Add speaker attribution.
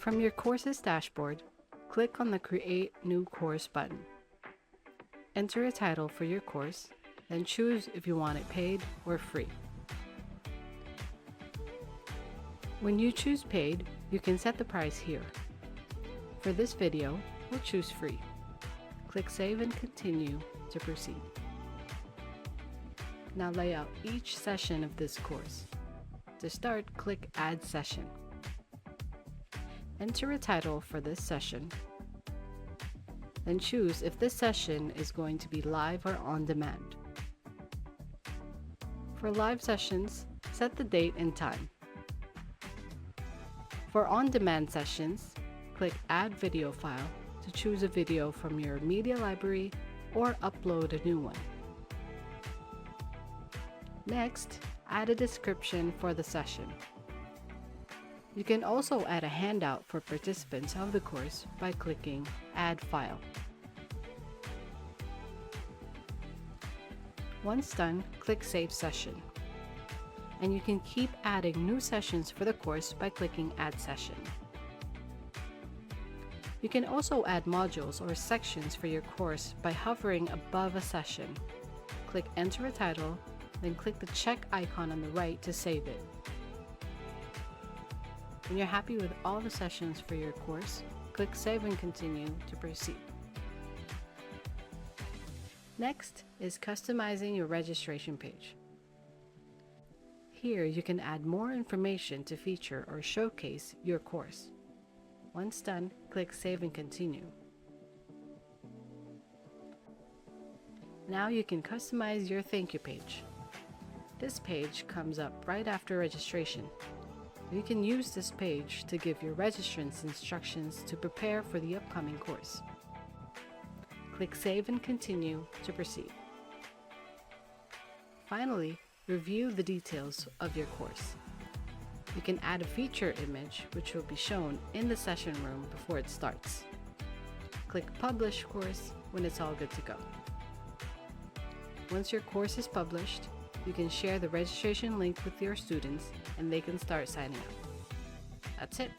Speaker 1: From your courses dashboard, click on the Create New Course button. Enter a title for your course, then choose if you want it paid or free. When you choose paid, you can set the price here. For this video, we'll choose free. Click Save and Continue to proceed. Now lay out each session of this course. To start, click Add Session. Enter a title for this session, then choose if this session is going to be live or on demand. For live sessions, set the date and time. For on-demand sessions, click Add Video File to choose a video from your media library or upload a new one. Next, add a description for the session. You can also add a handout for participants of the course by clicking Add File. Once done, click Save Session. And you can keep adding new sessions for the course by clicking Add Session. You can also add modules or sections for your course by hovering above a session. Click Enter a title, then click the check icon on the right to save it. When you're happy with all the sessions for your course, click Save and Continue to proceed. Next is customizing your registration page. Here you can add more information to feature or showcase your course. Once done, click Save and Continue. Now you can customize your thank you page. This page comes up right after registration. You can use this page to give your registrants instructions to prepare for the upcoming course. Click Save and Continue to proceed. Finally, review the details of your course. You can add a feature image which will be shown in the session room before it starts. Click Publish Course when it's all good to go. Once your course is published, you can share the registration link with your students and they can start signing up. That's it.